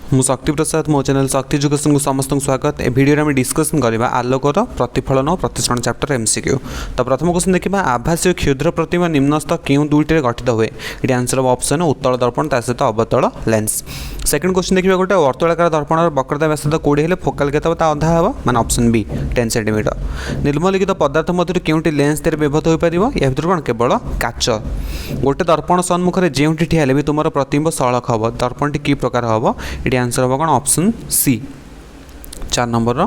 मु शक्ति प्रसाद मो चैनल शक्ति एजुकेशन को समस्त स्वागत। ए वीडियो में डिस्कसन करवा आलोकर प्रतिफलन और प्रतिसरण चैप्टर एमसीक्यू। तो प्रथम क्वेश्चन देखा आभासी क्षुद्र प्रतिमा निम्नस्थ क्यों दुईटे गठित हुए। ये आंसर हम ऑप्शन उत्तल दर्पण ता सहित अवतल लेंस। सेकंड क्वेश्चन देखा गोटे वर्तुलाकार दर्पण वक्रता व्यास 20 फोकाल के अधा हम माने ऑप्शन बी 10 सेंटीमीटर। निम्नलिखित पदार्थ मध्य क्योंटी लेंस तेरे व्यवहृत हो पार या भर कौन केवल काच। गोटे दर्पण सम्मुख में जो ठिया भी तुम प्रतिबिंब सड़क हम दर्पण की प्रकार हम। ये आंसर हम कौन ऑप्शन सी 4 नंबर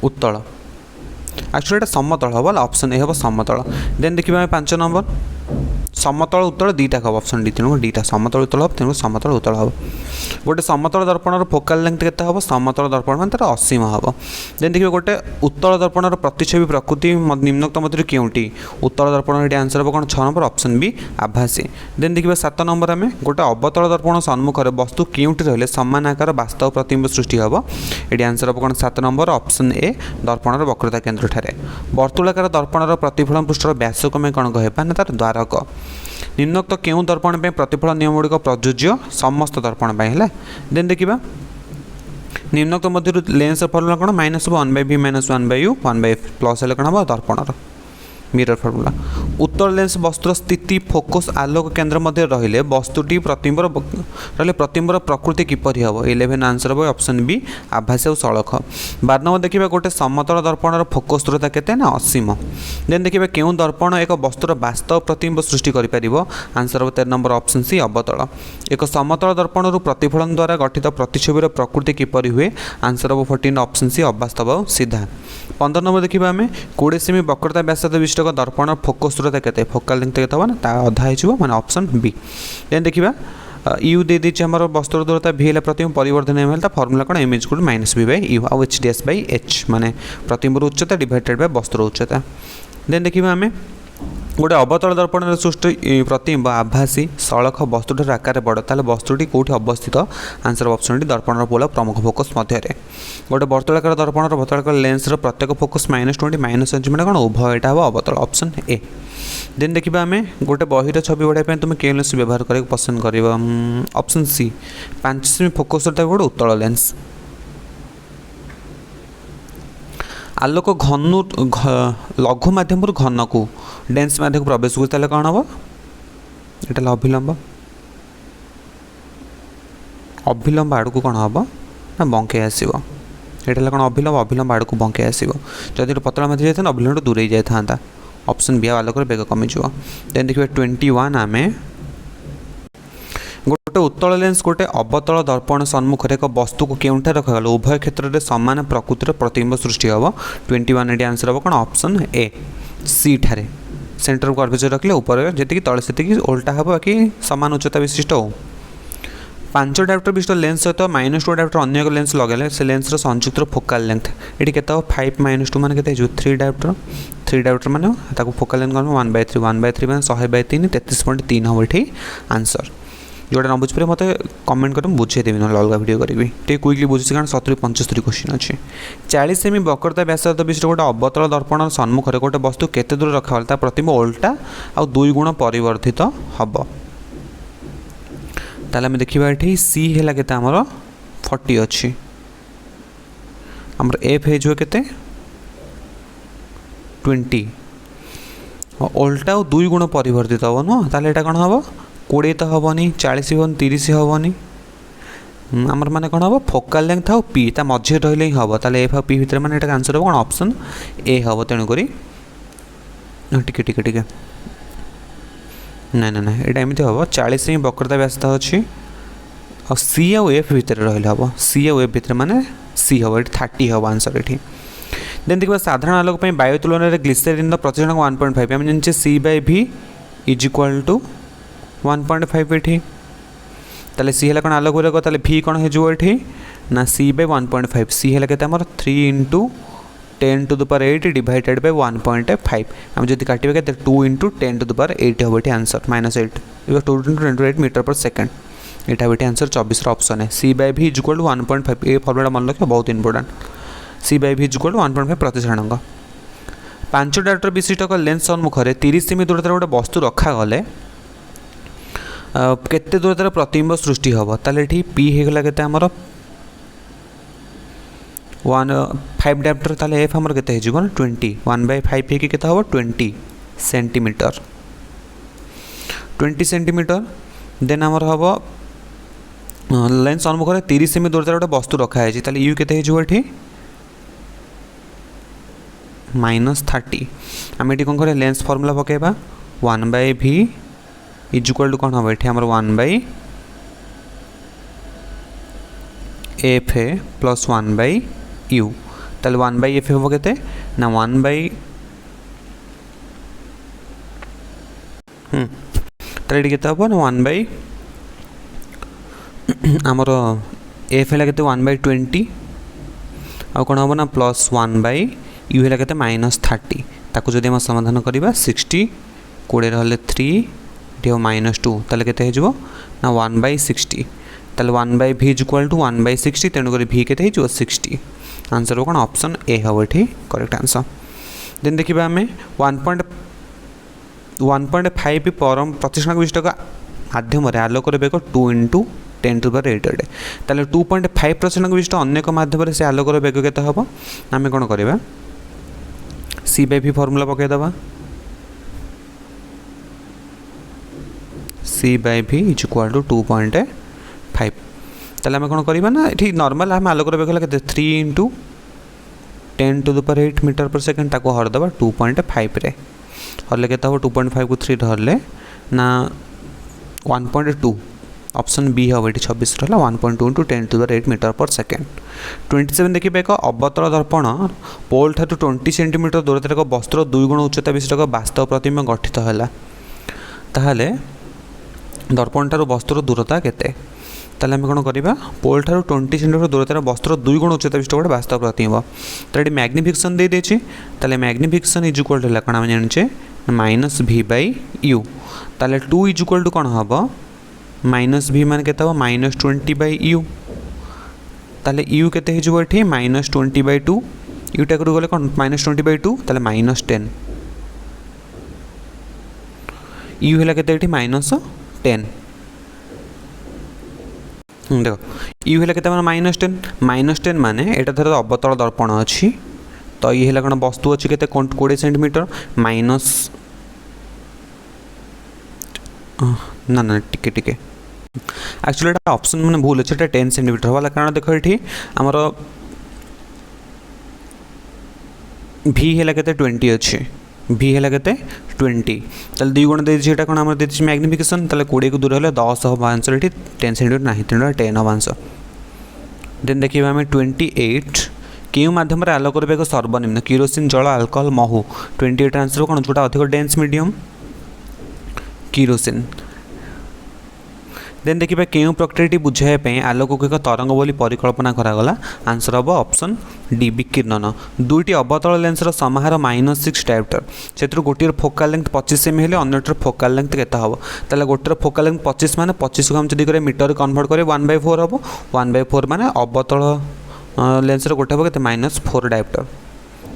उत्तल। एक्चुअली समतल हम ऑप्शन ए हम समतल। देन देखिए 5 नंबर समतल उत्तल दुईटा हम ऑप्शन डी तेणु दुईटा समतल उत्तल हम तेणु समतल उत्तल हम। गोटे समतल दर्पण फोकाल लेंथ के हम समतल दर्पण मान तार असीम हम। देन देखिए गोटे उत्तल दर्पण प्रतिच्छवि प्रकृति निम्नोक्त मध्य क्योंटी उत्तल दर्पण ये आंसर हम कौन 6 नंबर ऑप्शन बी आभासी। देन देखिए 7 नंबर आम गोटे अवतल दर्पण सम्मुख में वस्तु क्योंटी रही सामान आकार वास्तव प्रतिबिंब सृष्टि हम। ये आंसर हम कौन 7 नंबर ऑप्शन ए दर्पण वक्रता केन्द्र ठारे। वर्तुलाकार दर्पण प्रतिफलन पृष्ठर व्यास को मैं कौन कहबा ना तार द्वारक। निम्नोक्त क्यों दर्पण पे प्रतिफलन नियम गुड़िक प्रযোज्य समस्त दर्पण पे है। देन देखिए निम्नोक्त मध्य लेंस फर्मुला कौन -1/v -1/u 1/f प्लस है कौन हम दर्पण मिरर फर्मुला। उत्तल लेंस वस्तुर स्थिति फोकस आलोक केन्द्र मध्य रहिले वस्तुटी प्रतिबिंबर प्रकृति किपरि हम। 11 आंसर हम ऑप्शन बी आभासी और सड़क। 12 नंबर देखिए गोटे समतल दर्पण फोकस दूरता केते ना असीम। देन देखिए क्यों दर्पण एक वस्तुर वास्तव प्रतिबिंब सृष्टि कर आंसर हम 13 नंबर ऑप्शन सी अवतल। एक समतल दर्पण प्रतिफलन द्वारा गठित प्रतिछविर प्रकृति किपरि हुए आंसर हम 14 ऑप्शन सी अवास्तव और सीधा। 15 नंबर देखिए आम 20 सेमी वक्रता व्यासार्ध विशिष्ट दर्पण फोकस दूरता केते फोकाल लेंथ केते ना ता अधा हो माने ऑप्शन बी। देन देखिए यू दे दीजिए आम वस्त्र दूरता भी है प्रतिबिंब परिवर्तन एम फर्मुला कौन एम इज -v/u आउ h/h माने प्रतिबिंबर उच्चता डिवाइडेड बाय वस्त्र उच्चता। देन देखिए आम गोटे अवतल दर्पण सृष्टि प्रतिबिंब आभासी सड़क वस्तुठार आकार बड़ ताले वस्तुटी कौटी अवस्थित आंसर ऑप्शन डी दर्पण पोल प्रमुख फोकस मध्य। गोटे वर्तुलाकार दर्पण वर्तुलाकार लेंस प्रत्येक फोकस -20 -1 कौन उभय यहाँ हम अवतल ऑप्शन ए। देन देखिए आम गोटे बहिर छवि बढ़ाई तुम के लेंस व्यवहार कर पसंद कर ऑप्शन सी 5 सेमी फोकस गोटे उत्तल लेंस। आलोक घनु लघु मध्यम घन को डेन्स मध्य प्रवेश कर कौन हम ये अभिलंब अभिलंब आड़ को कौन हम ना बंके आसो। ये कौन अभिलंब अभिलंब आड़ को बंके आसो। जदि पतला मध्य जाता अभिलंब दूरे जाता ऑप्शन बी आलोक बेग कमिज। देन देखिए 21 आम गोटे उत्तल लेंस गोटे अवतल दर्पण सम्मुख एक वस्तु को क्योंठा रखागल उभय क्षेत्र में सामान प्रकृतिर प्रतिबिंब सृष्टि हम। 21 आंसर हम कौन ऑप्शन ए सी ठारे सेंटर कर्वेचर रखिले ऊपर जी तले से ओल्टा हम बाकी सामान उच्चता विशिष्ट हो। 5 डायोप्टर विशिष्ट लेंस सहित -2 डायोप्टर अन्य एक लेंस लगे से लेंस संयुक्त फोकाल लेंथ ये के 5 -2 मान के 3 डायोप्टर मान फोकाल लेंथ 1/3 1/3 मान 100/3 33.3 हम ये आंसर। जोटा न बुझे मत कमेंट कर बुझेदेवी ना अलग वीडियो करी टे क्विकली बुझे कारण 70-75 क्वेश्चन अच्छे। 40 सेमी वक्रता व्यासार्ध विशिष्ट गोटे अवतल दर्पण सम्मुख में गोटे वस्तु केते दूर रखा ता प्रतिबिंब उल्टा आ 2 गुण परिवर्धित हम। ताले आम देखा ये सी है के 40 अच्छी आमर एफ हो के 20 उल्टा और 2 गुण परिवर्तित हम नुह ताले कौन हम 20 तो हेनी 40 हेनी 30 हेनी आमर माने कौन हम फोकाल लेंथ आउ पी ता मझे रही ही हम ताले एफ पी भितर माने एटा आंसर कौन ऑप्शन ए हम। तेणुक टिके टिके टिके ना ना ना ये एमती हम 40 से वक्रता व्यास अच्छी और सी आउ एफ भितर रही हम सी आउ एफ भितर माने सी हम ये 30 हम आंसर ये। देन देखिए साधारण आलोक वायु तुलन में ग्लिसरीन प्रतिशत 1.5 आम जाने C/V = 1.5 ये ताले सी है कौन आलोक गुरक ताले V कौन हो ये ना C/1.5 सी है के 3 × 10⁸ डिवाइडेड बाय 1.5 आम जब काटे 2 × 10⁸ हम ये आंसर -8 2 × 10⁸ मीटर पर सेकेंड यहाँ ये आंसर 24 ऑप्शन है। C/V = 1.5 ये फर्मुला मन रखिए बहुत इंपोर्टेंट। C/V = 1.5 प्रतिशत। 5 डायोप्टर विशिष्ट लेंस सम्मुख में 30 सेमी दूरतार गोटे वस्तु रखा गले केते दूरतार प्रतिबिंब सृष्टि हम ताले ये पी होगा के 1 5 डायमीटर ताले एफ आमर केते हो 20 1/5 हे केते हम 20 सेंटीमीटर 20 सेंटीमीटर देन आमर हम लेंस सम्मुख 30 सेमी दूरतार गोटे वस्तु रखाई ताले यू केते हो ये -30 आम ये कौन कर लेंस फर्मूला पकेबा 1/v इज इक्वल टू कौन हम ये आमर 1/fa प्लस 1/u ताले 1/fa हम केते ना 1 ताले केते हम ना 1 आमर एफ है केते 1/20 आ कौन हम ना प्लस 1/u है केते -30 ताको जदि हम समाधान करबा 60 20 रहले 3 डी -2 ताले केते हो ना 1/60 ताले 1/v इज इक्वल टू 1/60 तेणुक v केते हो 60 आंसर कौन ऑप्शन ए हम ये करेक्ट आंसर। देन देखिए आम 1.5 परम प्रतिष्ठान विशिष्ट माध्यम आलोकर बेग 2 × 10⁸ ताले 2.5 प्रतिष्ठान विशिष्ट अनेक माध्यम से आलोकर बेग केते हम आम कौन करवा c/v फर्मूला पकईदे c/v इज इक्वल टू 2.5 ताले आम कौन करवा ना ये नॉर्मल आम आलोकर बेग के 3 × 10⁸ मीटर पर सेकेंड ताको हरदे 2.5 रे हरले केते हम 2.5 को 3 हरले ना 1.2 ऑप्शन बी हम ये 26 रहा 1.2 × 10⁸ मीटर पर सेकेंड। 27 देखिए एक अवतल दर्पण पोल ठार 20 सेंटीमीटर दूरतार एक वस्त्र 2 गुण उच्चता विशिष्ट एक वास्तव प्रतिबिंब गठित है ताहले दर्पण ठार वस्त्र दूरता केते ताले आम कौन करवा पोल ठार 20 सेंटीमीटर दूरतार वस्त्र 2 गुण उच्चता विशिष्ट गोटे वास्तव प्रतिबिंब तो ये मैग्निफिकेशन दे देछि ताले मैग्निफिकेशन इज इक्वल टू कौन आम जाने -v/u ताले 2 इज इक्वल टू कौन हम -v मान के -20/u ताले u केते हो ये -20/2 यूटा करू गले कौन -20/2 ताले -10 u है केते -10 देख यू है केते -10 माने एटा धर अवतल दर्पण अच्छी तो ये है कौन वस्तु अच्छी केते 20 सेंटीमीटर माइनस ना ना टिके टिके एक्चुअली एटा ऑप्शन माने भूल अच्छे 10 सेंटीमीटर वाला कारण देखो ये आमर v है केते 20 अच्छी v है केते 20 ताले 2 गुण देछि एटा कोन हमर देछि मैग्निफिकेशन ताले 20 को दूर हले 10 हो आंसर एठी 10 सेंटीमीटर नाही तेणु 10 हो आंसर। देन देखिबा हमें 28 केउ माध्यम रे आलोक बेग सर्वनिम्न किरोसिन जल अल्कोहल महू 28 आंसर कोन जोटा अधिक डेंस मीडियम किरोसिन। देन देखिए केउ प्रक्रिया बुझाई आलोक को एक तरंग बोली परिकल्पना करागला आंसर हम ऑप्शन डी विकिरण। दुईटी अवतल लेंसर समाहार -6 डायोप्टर से गोटे फोकाल लेंथ 25 सेमी हेले अन्यटर फोकाल लेंथ केते हम ताले गोटे फोकाल लेंथ 25 माने 25 को हम जदि करे मीटर कन्वर्ट करे 1/4 हम 1/4 माने अवतल लेंसर गोटे हम के -4 डायोप्टर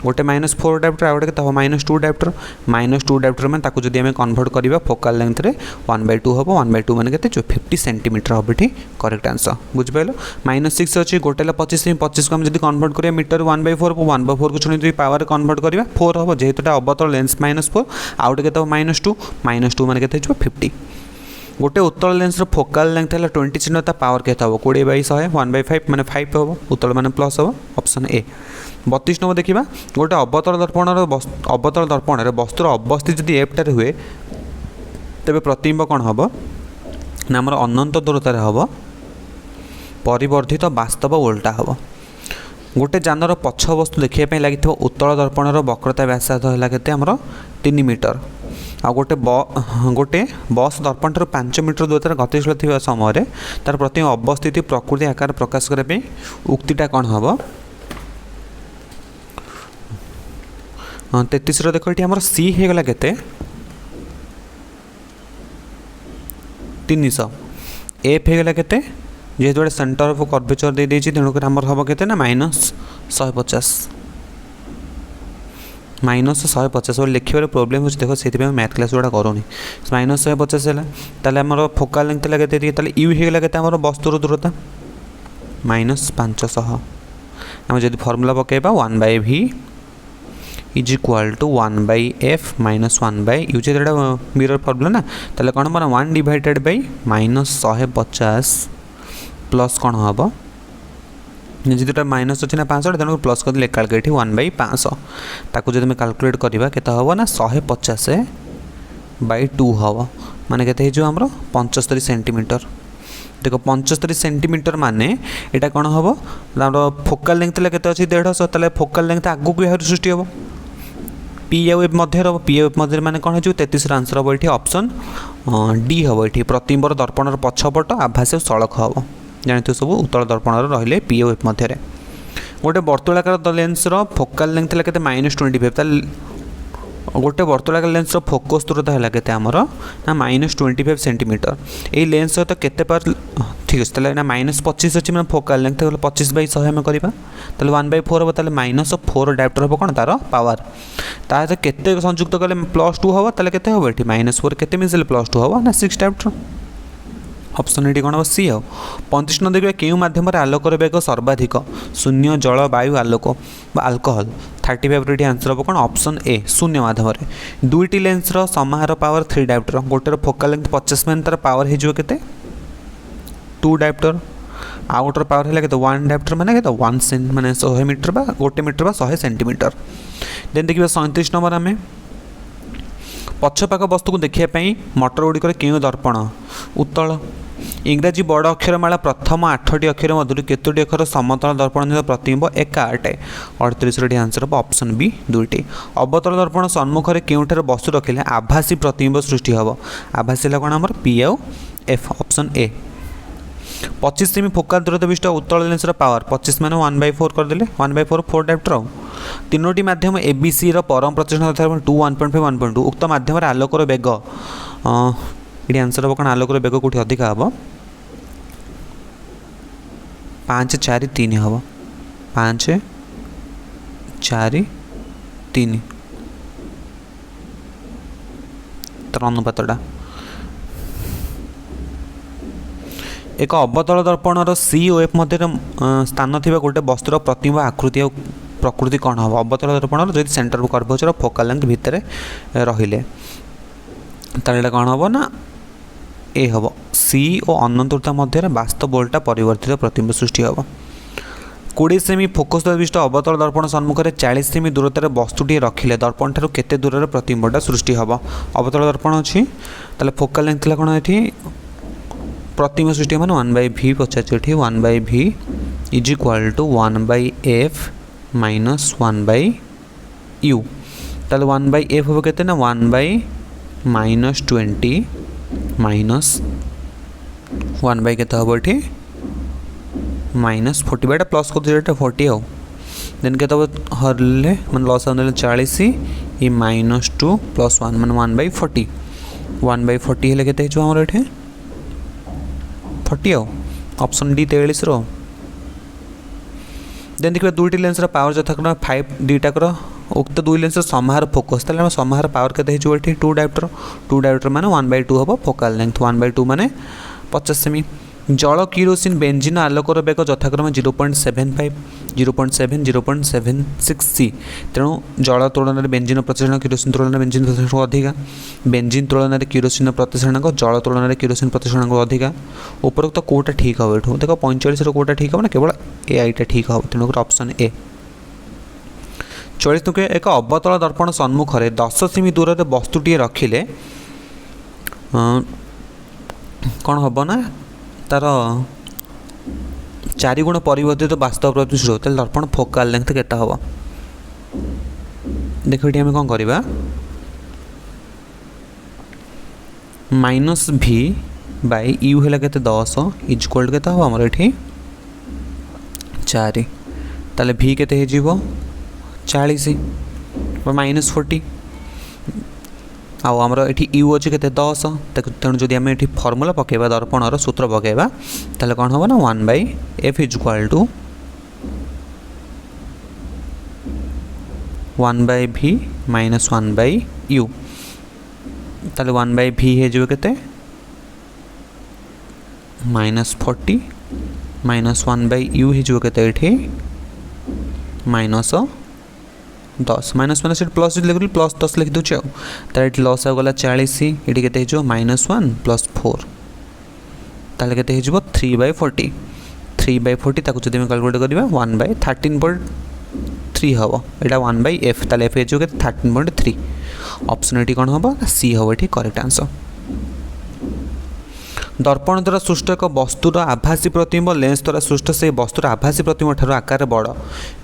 गोटे -4 डायोप्टर आ गोटे के -2 डायोप्टर -2 डायोप्टर में ताकू जदि हमें कन्वर्ट करवा फोकाल लेंथ रे 1/2 हम 1/2 माने केते 50 सेंटीमीटर हम ये करेक्ट आंसर बुझिपाल। -6 अच्छी गोटे 25 25 को हम जब कन्वर्ट करिया मीटर 1/4 को 1/4 को छुणी पावर कन्वर्ट करवा 4 हम जेहेतु अवतल लेंस -4 आउ गोटे के -2 माने केते 50 गोटे उत्तल लेंसर फोकाल लेंथ है 20 सेंटीमीटर पावर केते हम 20/100 1/5 माने 5 हम उत्तल माने प्लस हम ऑप्शन ए। 32 नंबर देखा गोटे अवतल दर्पण वस्तुर अवस्थित जदि एफटार हुए तेरे प्रतिबिंब कौन हम ना आम अनंत दूरतार हम परिवर्धित वास्तव उल्टा हम गोटे जानर पछ वस्तु देखा लगी उत्तल दर्पणर वक्रता व्यासार्ध है के 3 मीटर आ गोटे बस दर्पण ठार 5 मीटर दूरतार गतिशील थी समय तार प्रतिबिंब अवस्थिति प्रकृति आकार प्रकाश करने उक्तिटा कौन हम 33 देख ये आम सी होगा के 300 एफ होगा के जेहेतु गोटे सेंटर ऑफ कर्वेचर दे तेणुक आम हम के ना -150 -150 लिखिबार प्रोब्लेम होछि देखो सेति मैथ क्लास गुडा करूनी -150 है ताले हमर फोकल लेंथ लगे ताले यू हे लगे हमर वस्तुर दूरता -500 हम जदि फार्मूला पकेबा 1/v is equal to 1/f - 1/u जेटा मिरर फार्मूला ना ताले कोन हमर 1 डिवाइडेड बाय -150 प्लस कोन हबो जितटा माइनस अच्छे ना 500 तेणु प्लस कर कैलकुलेट 1/500 ताको जब कैलकुलेट करवा के हम ना 150/2 हम माने के आमर 75 सेंटीमीटर देखो 75 सेंटीमीटर माने यहाँ कौन हम फोकल लेंथ के 150 ताले फोकल लेंथ आगू को सृष्टि हम पी एफ मध्य पी एफ मध्य माने कौन हो 33 आंसर हम ये ऑप्शन डी हम ये प्रतिबिंबर दर्पणर पछपट आभासी सड़क हम जानते सब उत्तल दर्पण रही पी ओ एफ मध्य गोटे वर्तुलाकार लेंस फोकल लेंथ है -25 गोटे वर्तुलाकार लेंस फोकस दूरता है के आमर ना -25 सेंटीमीटर ये लेंस सहित केते पावर ठीक अच्छे ना -25 अच्छी मैं फोकल लेंथ 25/100 आम करवा 1/4 हम -4 डायप्टर हम कौन तार पावर तार केते संयुक्त कले +2 हम ताले केते हम ये -4 केते मिसले +2 हम ना 6 डायप्टर ऑप्शन ये कौन हम सी आ 35 देखिए क्यों मध्यम आलोकर बेग सर्वाधिक शून्य जल वायु आलोक आल्कोहल 35 आंसर हम कौन ऑप्शन ए शून्य मध्यम दुईटी लेंस समाहार पावर 3 डायप्टर गोटे फोकल लेंथ 50 मान तार पावर हो 2 डायप्टर आउ गोटर पावर है 1 डायप्टर माने 1 सेंट माने 100 मीटर बा गोटे मीटर बा 100 सेंटीमीटर देन देखिए 37 नंबर आम पछपाख वस्तु को देखापी मटर गुड़िकर क्यों दर्पण उत्तल इंग्राजी बड़ अक्षरमाला प्रथम 8टी अक्षर मध्य केतोटी अक्षर समतल दर्पण प्रतिबिंब एका अटे 38 आंसर हम ऑप्शन बी 2टी अवतल दर्पण सम्मुखें केउठार वस्तु रखिले आभासी प्रतिबिंब सृष्टि हम आभासी कौन आम पी आउ एफ ऑप्शन ए 25 सेमी फोकल दूरता विशिष्ट उत्तल लेंस पावर 25 मान 1/4 करदे 1/4 4 डायप्टर तीनोटी माध्यम एबीसी परम प्रतिष्ठा तथा 2 1.5 1.2 उक्त माध्यम आलोकर बेग ये आंसर हम कौन आलोकर बेग कौटी अधिक हम 5 4 3 हम 5 4 3 तर अनुपातटा एक अवतल दर्पणर सी ओ एफ मध्य स्थान थी गोटे वस्तुर प्रतिबिंब आकृति और प्रकृति कौन हम अवतल दर्पणर जो सेंटर कर्वेचर फोकल लेंथ भितर रहिले तार कौन हम ना ए हम सी और अनंतता मध्य वास्तव वोल्टा परिवर्तित प्रतिबिंब सृष्टि हम 20 सेमी फोकस विशिष्ट अवतल दर्पण सम्मुखें 40 सेमी दूरतार वस्तुटी रखिले दर्पण ठार केते दूर प्रतिबिंबटा सृष्टि हम अवतल दर्पण अच्छी ताले फोकल लेंथ कौन ये प्रतिबिंब सृष्टि मान 1/v Pachar 1/v is equal to 1/f - 1/u ताले 1/f हम के 1/-20 माइनस 1 के हम ये -40 प्लस कर 40 आउ देन के हरले मैं लस आने 40 ये -2 + 1 मान 1/40 1/40 हेले के आमर ये 40 ऑप्शन डी 43 रो देन देखिए दुईटी लेंस पावर यथाक्रम 5 दुईटाकर उक्त दुई लेंस समाहार फोकस ताले समाहार पावर के 2 डायप्टर माने 1/2 हम फोकल लेंथ 1/2 माने 50 सेमी जल किरोसिन बेंजिन आलोकर बेग यथाक्रम 0.75 0.7 0.76 सी तेणु जल तुलन बेंजिन प्रतिशत किरोसिन तुलन बेंजिन प्रतिशत अधिका बेंजिन तुलन किरोसिन प्रतिशत जल तुलन किरोसिन प्रतिशत अधिका उपरोक्त कौटा ठीक हम ये देख 45 कौटा ठीक हम ना केवल ए आईटा ठीक हम तेणुक ऑप्शन ए 40 एक अवतल दर्पण सम्मुखें 10 सेमी दूर वस्तुटी रखिले कौन हम ना तार 4 गुण परिवर्तित वास्तव प्रतिशत होता है दर्पण फोकल लेंथ केता हम देख ये कौन करवा -v/u है के 10 इज इक्वल टू के हम ये 4 ताले v के 40 -40 आमर ये यू अच्छे के 10 तेणु जदि आम ये फर्मूला पकेबा दर्पणर सूत्र पकेबा ताले कौन हम ना 1/f is equal to 1/v minus 1/u ताले 1/v हो के -40 माइनस 1/u हो के -10 माइनस माइनस प्लस लिखी प्लस 10 लिखी दूचे ताले लस आगला 40 ये के -1 + 4 ताले के 3/40 3/40 ताको जदि कैलकुलेट करवा 1/13.3 हम यहाँ 1/f ताले f हो 13.3 ऑप्शन ये कौन हम सी हम ये करेक्ट आंसर। दर्पण द्वारा सृष्ट एक वस्तुर आभासी प्रतिबिंब लेंस द्वारा सृष्ट से वस्तुर आभासी प्रतिबिंब ठार आकार बड़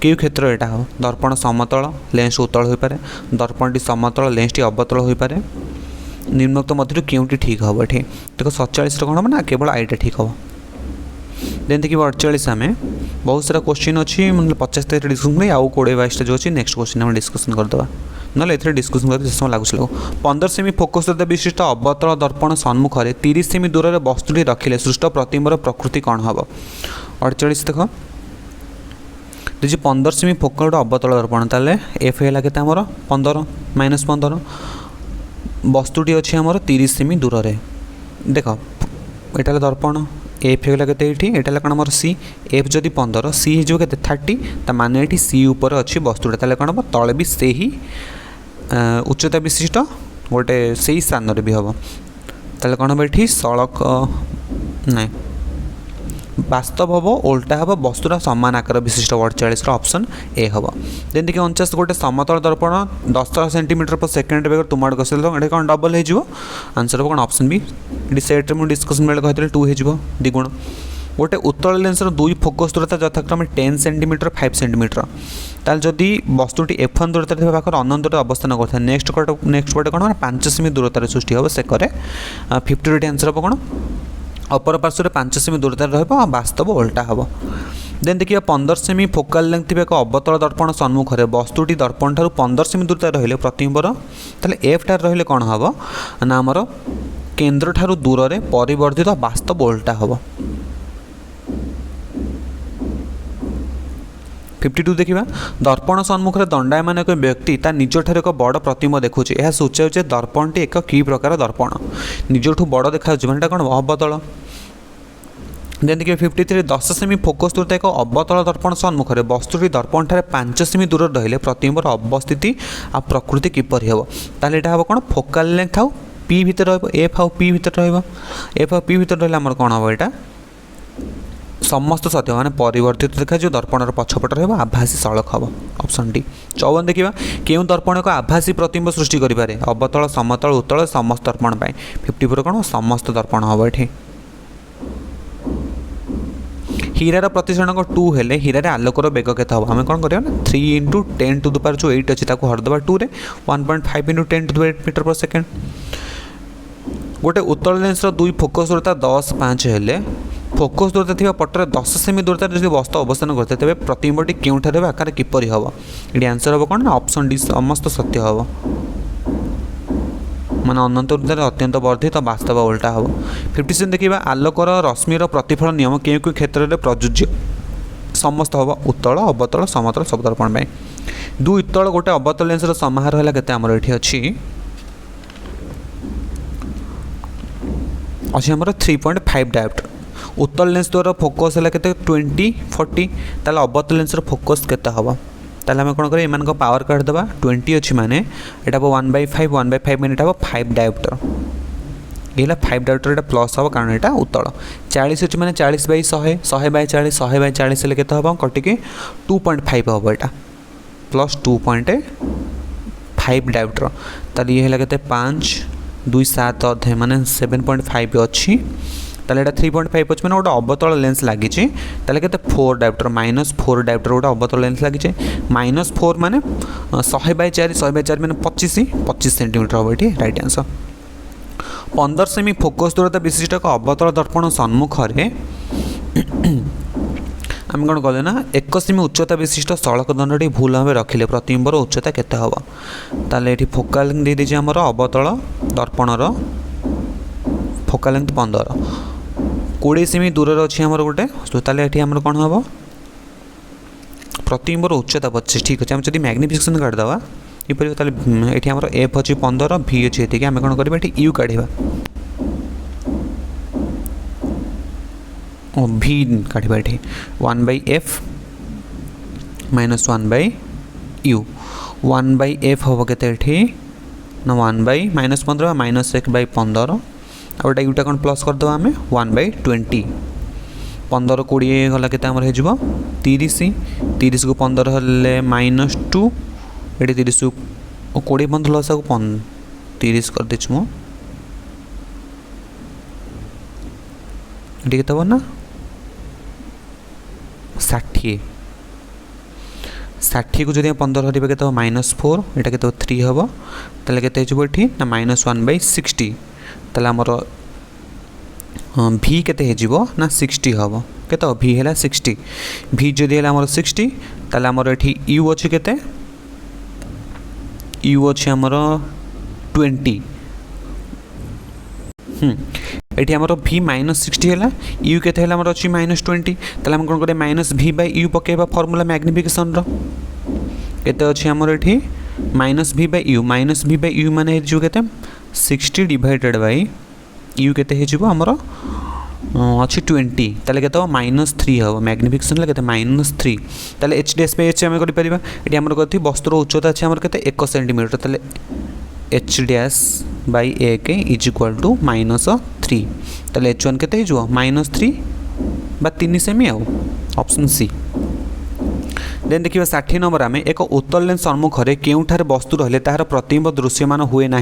क्यों क्षेत्र यहाँ हम दर्पण समतल लेंस उत्तल हो पाए दर्पणटी समतल लेंसटी अवतल हो पाए निम्नोक्त मध्य क्योंटी ठीक हम ये देख 47 कौन हम ना केवल आईटा ठीक हम देन देखिए 48 आम बहुत सारा क्वेश्चन अच्छी मतलब 50 तक डिस्कसन नहीं आउ 20-22 जो अच्छी नेक्स्ट क्वेश्चन हम डिस्कसन करदे ना ए डिस्कसन कर समय लगुच 15 सेमी फोकस विशिष्ट अवतल दर्पण सम्मुख 30 सेमी दूर में वस्तुटी रखिले सृष्ट प्रतिबिंबर प्रकृति कौन हम 48 देख देखिए 15 सेमी फोकल अवतल दर्पण ताले एफ है के 15 -15 वस्तुटी अच्छी आमर 30 सेमी दूर में देख यहाँ दर्पण एफ होगा के कौन आम सी एफ जदि 15 सी हो 30 माने ये सी उपर अच्छी वस्तुटा कौन हम तले भी से ही उच्चता विशिष्ट गोटे से ही स्थान भी हम ताले कौन हम ये सड़क ना वास्तव हम ओल्टा हम वस्तुरा सामान आकार विशिष्ट 48 ऑप्शन ए हम देन देखिए 49 गोटे समतल दर्पण 10 सेंटीमीटर पर सेकेंड बेगर तुम आड़ कस ये कौन डबल हो आंसर हम कौन ऑप्शन बी ये सेट्रे मुझे डिस्कसन बेले कहते 2 हो द्विगुण गोटे उत्तल लेंसर दुई फोकस दूरता यथाक्रमे 10 सेंटीमीटर 5 सेंटीमीटर ताल जदि वस्तुटी F1 दूरतार पाखे अनंत अवस्थान करता नेक्स्ट गोटे कौन 5 सेमी दूरतार सृष्टि हम से 50 आंसर हम कौन अपर पार्श्व 5 सेमी दूरतार वास्तव उल्टा हम देन देखिए 15 सेमी फोकाल लेंथ एक अवतल दर्पण सम्मुख में वस्तुटी दर्पण ठार 15 सेमी दूरता रही प्रतिबिंबर ताले एफ ठार रही कौन हम ना आमर केन्द्र ठार दूर में परिवर्तित वास्तव उल्टा हम 52 देखा दर्पण सम्मुख में दंडायमान एक व्यक्ति ता निजठार एक बड़ प्रतिबिंब देखुचे यह सूचाऊे दर्पणटी एक कि प्रकार दर्पण निजठू बड़ देखा मैंने कौन अवतल देन देखिए 53 10 सेमी फोकस दूरता एक अवतल दर्पण सम्मुख में वस्तुटी दर्पण ठार 5 सेमी दूर रही प्रतिबिंबर अवस्थिति आ प्रकृति किपर हम ताले हम कौन फोकाल लेंथ आउ पी भितर एफ आउ पी भितर एफ आउ पी भितर रही आम कौन हम यहाँ समस्त सत्य माने परिवर्तित देखा जो दर्पणर पछपट रहा आभासी सड़क हम ऑप्शन डी 54 देखा क्यों दर्पण को आभासी प्रतिबिंब सृष्टि करें अवतल समतल उत्तल समस्त दर्पण 54 कौन समस्त दर्पण हम ये हीरार प्रतिसरणक 2 हेले हीरार आलोकर बेग के हम आम कौन करवा 3 × 10⁸ अच्छी हरदे 2 रे 1.5 × 10⁸ मीटर पर सेकेंड गोटे उत्तल लेंसर दुई फोकस दूरता 10 5 हेले फोकस दूरता थी पटर 10 सेमी दूरता जो वस्तु अवस्थान करते तेज प्रतिबिंबटी क्योंठार आकार किपरि हम ये आंसर हम कौन ऑप्शन डी समस्त सत्य हम माने अनंत दूरतार अत्यंत वर्धित वास्तव उल्टा हम 57 देखा आलोकर रश्मिर प्रतिफलन नियम क्यों क्यों क्षेत्र में प्रযোज्य समस्त हम उत्तल अवतल समतल सब दर्पण दुई उत्तल गोटे अवतल लेंसर समाहार है केते आमर ये अच्छी आमर 3.5 डायोप्टर उत्तल लेंस द्वारा फोकस है के 20 40 ताले अवतल लेंसर फोकस केते हम ताले आम कौन कर पावर काटिदेवा 20 अच्छी माने यहाँ 1/5 1/5 माने 5 डायोप्टर ये 5 डायोप्टर ये प्लस हम कारण यहाँ उत्तल 40 अच्छी माने 40/100 100/40 100/40 हेल्ले केते हम कटिके 2.5 हम यहाँ प्लस 2.5 डायोप्टर ताले ये है के 5 2 7 अधे माने 7.5 अच्छी ताले 3.5 अच्छे मैंने गोटे अवतल लेंस लगी ताले के 4 डायोप्टर -4 डायोप्टर गोटे अवतल लेंस लगी -4 माने 100/4 100/4 माने 25 सेंटीमीटर हम ये राइट आंसर 15 सेमी फोकस दूरता विशिष्ट एक अवतल दर्पण सम्मुख में आम कौन कले ना 1 सेमी उच्चता विशिष्ट सड़क दंडटी भूल भाव रखिले प्रतिबिंबर उच्चता केते हम ताले ये फोकाल दे दीजिए आमर अवतल दर्पणर फोकाल लेंथ 15 20 सेमी दूर अच्छी आमर गोटे ताले ये आमर कौन हम प्रतिबिंबर उच्चता 25 ठीक अच्छे आम जब मैग्निफिकेशन काटिदेवा ये ताले आमर एफ अच्छी 15 भी अच्छी ये आम कौन करवा ये यू काढ़ा भी काढ़ा ये 1/f -1/u 1/f हम के ना 1 -15 -1/15 आउटा यूटा कौन प्लस करदे आम 1/20 15 20 गला के 30 30 को 15 हेल्ले -2 ये 30 को 20 15 लसा को 30 कर देछु मो ठीक है ना 60 60 को जब 15 हर के -4 यहाँ के 3 हम ताले के ये ना -1/60 ताले आमर भी केते ना 60 हम के भी है 60 भी जदि है आमर 60 ताले आमर ये यू अच्छी केते यू अच्छी आमर 20 ये आमर भी -60 है यू के अच्छी -20 ताले हम कौन करें -v/u पकेबा फॉर्मूला मैग्निफिकेशन केते अच्छी आमर ये -v/u -v/u माने जो केते 60 डिवाइडेड बाय u केते आमर अच्छी 20 ताले के -3 हम मैग्निफिकेशन के -3 ताले h'/h आम कर ये आमर कथी वस्तुर उच्चता अच्छे आमर के 1 सेंटीमीटर ताले h'/1 इज इक्वल टू -3 ताले h1 के -3 बा 3 सेमी ऑप्शन सी। देन देखिए 60 नंबर आम एक उत्तल लेंस सम्मुख में केउठारे वस्तु रहिले तार प्रतिबिंब दृश्यमान हुए ना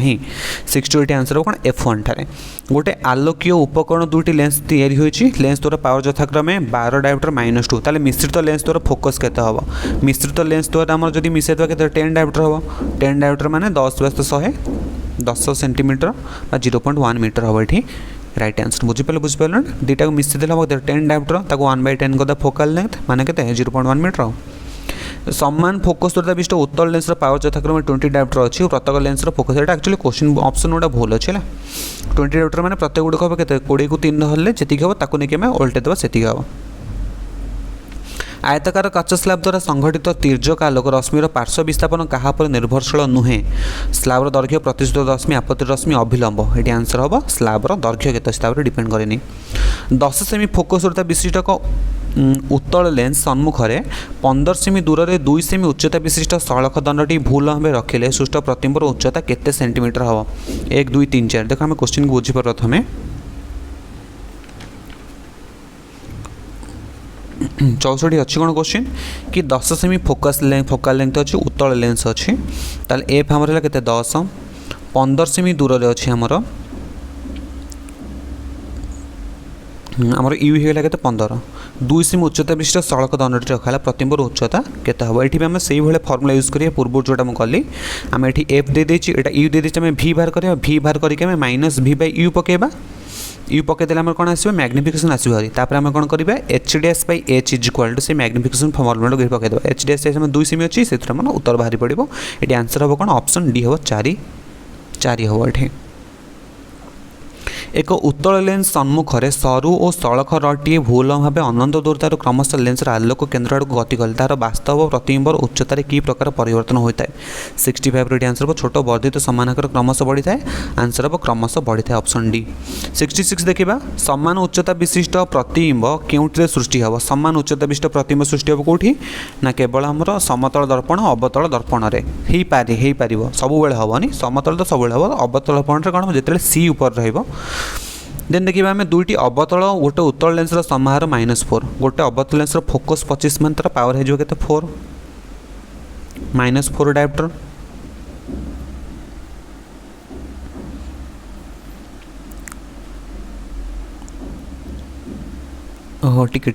60 आंसर कौन F1 ठारे गोटे आलोकीय उपकरण दुईटी लेंस तैयारी होइछि लेंस द्वारा पावर यथाक्रमे 12 डायोप्टर -2 ताले मिश्रित लेंस द्वारा फोकस केते हबो मिश्रित लेंस द्वारा आम जदि मिसेइ देबा केते 10 डायोप्टर हबो 10 डायोप्टर माने 10 × 100 10 सेंटीमीटर 0.1 मीटर हम ये राइट आंसर बुझिपारे दुईटा को मिसई देला 10 डायोप्टर 1/10 गदा फोकल लेंथ माने केते 0.1 मीटर सम्मान फोकस द्वारा विशिष्ट उत्तल लेंस पावर यथाक्रमे 20 डायोप्टर अच्छी प्रत्येक लेंस फोकस यहाँ एक्चुअली क्वेश्चन ऑप्शन गुड़ा भूल अच्छे 20 डायोप्टर मैंने प्रत्येक गुड़क हम के 20 को 3 हेल्ले जी हम ताकू नहीं उल्टे देवा से हम आयताकार काच स्लाब द्वारा संघटित तिर्यक आलोक रश्मिर पार्श्व विस्थापन क्या निर्भरशील नुहे स्लाबर दैर्घ्य प्रतिशत रश्मि आपत्ति रश्मि अभिलंब ये आंसर हम स्लाबर दैर्घ्य के डिपेंड करेनि 10 सेमी फोकस होता विशिष्ट उत्तल लेंस सम्मुख में 15 सेमी दूर से 2 सेमी उच्चता विशिष्ट सड़क दंडटी भूल भाव रखिले सृष्ट प्रतिबिंबर उच्चता केते सेंटीमीटर हम 1 2 3 4 देख आम क्वेश्चन को बुझीपार प्रथमे 64 अच्छी कौन क्वेश्चन कि 10 सेमी फोकाल लेंथ अच्छी उत्तल लेंस अच्छी ताले एफ आमर है 10 15 सेमी दूर से अच्छी आमर आमर यू होगा के 15 2 सेमी उच्चता विशिष्ट सड़क दंडटी रखा प्रतिबिंबर उच्चता केते हम ये आम से भाई फर्मुला यूज करिए पूर्व जोटा मुझे कली आम ये एफ दे देछि एटा यू दे देछि आम भी बाहर करिया भी बाहर करके आम -v/u पकेबा यू पकईदे आम कौन आसो मैग्निफिकेशन आसोरी आम कौन करवा h'/h इज इक्वल टू से मैग्निफिकेशन फर्मुला को पकईदे h'/h में 2 सेमी अच्छी से मैंने उत्तर बाहरी पड़ो ये आंसर हम कौन ऑप्शन डी हम 4 हम ये एक उत्तल लेंस सम्मुख में सरु और सड़क रडटे भूल भाव अनंत दूरतार क्रमशः लेंसर आलोक केन्द्र आड़ गति कले तार वास्तव प्रतिबिंबर उच्चतार की प्रकार परिवर्तन होता है 65 आंसर छोट वर्धित समानाकर क्रमशः बढ़ी था आंसर हम क्रमशः बढ़ी था ऑप्शन डी 66 देखा समान उच्चता विशिष्ट प्रतिबिंब केउठे सृष्टि हम समान उच्चता विशिष्ट प्रतिबिंब सृष्टि हम कौटी ना केवल आमर समतल दर्पण अवतल दर्पण में हो सब हेनी समतल तो सब हम अवतल दर्पण कौन जो सी उपर रही देन देखिए आम दुईटी अवतल गोटे उत्तल लेंसर समाहार -4 गोटे अवतल लेंसर फोकस 25 मान तार पावर हो 4 -4 डायोप्टर ओहो टिके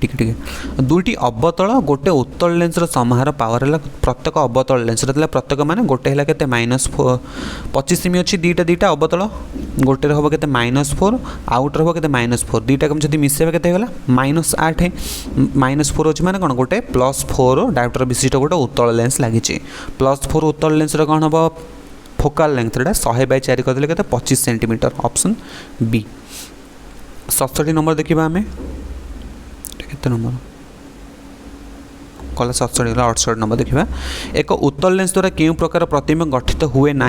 दुईटी अवतल गोटे उत्तल लेंसर समाहार पावर है प्रत्येक अवतल लेंसर प्रत्येक माने गोटे है के -25 सेमी अच्छी दीटा अवतल गोटे हम के -4 आउटर हम के -4 दीटा को जब मिसेबा के -8 -4 अच्छी मैंने कौन गोटे +4 डायोप्टर विशिष्ट गोटे उत्तल लेंस लगी +4 उत्तल लेंस कौन हम फोकाल लेंथ 100/4 करदे के 25 सेंटीमीटर ऑप्शन बी 67 नंबर देखा आम केते नंबर कला 67 गला 68 नंबर देखा एक उत्तल लेंस द्वारा क्यों प्रकार प्रतिबिंब गठित हुए ना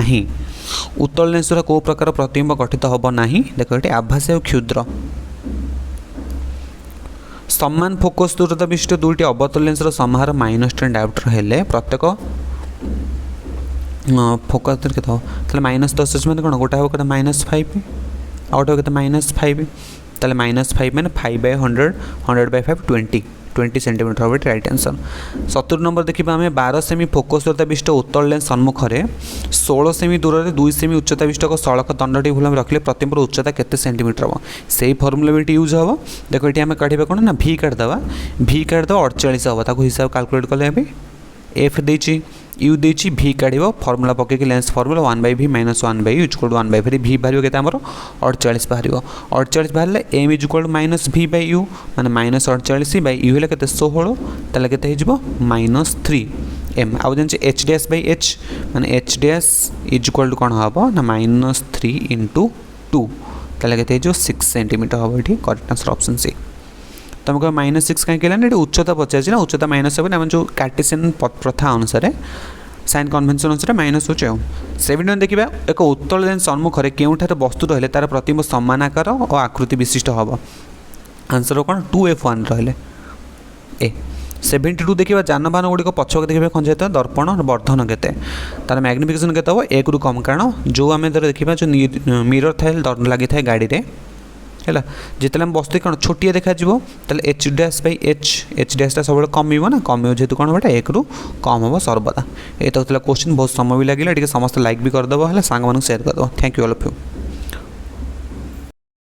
उत्तल लेंस द्वारा कौ प्रकार प्रतिबिंब गठित हम ना देख ये आभासी और क्षुद्र समान फोकस दूरता विशिष्ट दुईटी अवतल लेंसर समाहार -10 डायोप्टर हेले प्रत्येक फोकस के -10 अच्छे मैंने कौन गोटा हम कहते -5 आउट कहते -5 ताले -5 मैंने 5/100 100/5 20 सेंटीमीटर हम राइट आंसर 70 नंबर देखा आम 12 सेमी फोकस दूरता विशिष्ट उत्तल लेंस सम्मुख 16 सेमी दूर से 2 सेमी उच्चता विशिष्ट सड़क दंडटी भूल रखिले प्रतिबिंब उच्चता केते सेंटीमीटर हम से फर्मुला भी यूज हम देखो ये आम काढ़ा कौन ना भी काटिदेवा 48 हम ताको हिसाब कैलकुलेट कले एफ देची यू देची भी काढ़ formula पकईकि lens formula 1/v - 1/u = 1/v भी बाहर के 48 बाहर 48 बाहर एम इज इक्वल -v/u माने -48/u है के 16 ताले के -3 एम आउ जान h'/h माने h' इज इक्वल टू कौन हम ना -3 × 2 ताले के 6 सेंटीमीटर हम ये करेक्ट आंसर ऑप्शन सी तुम कह -6 कहीं कहला ये उच्चता पचार ना उच्चता माइनस हम जो कार्टेशियन प्रथा अनुसार साइन कन्वेंशन अनुसार माइनस हो 71 देखा एक उत्तल लेंस सम्मुख केउठार वस्तु रहिले तार प्रतिबिंब समान आकार और आकृति विशिष्ट हम आंसर कौन 2F1 रहिले ए 72 देखा जानबाहन गुड़िक पछक देखा खंजायत दर्पण वर्धन के तार मैग्निफिकेशन के 1 रु कम कारण जो आम देखा जो मिरर थाए लगी था गाड़ी में है जिते आम बस्तु कौन छोटिया देखा h'/h सब कम ना कम जेहतु कौन बेटा 1 रु कम हम सर्वदा ये तो क्वेश्चन बहुत समय भी लगे समस्त लाइक भी करदेव है सांग सेयार करदेव thank you all of you.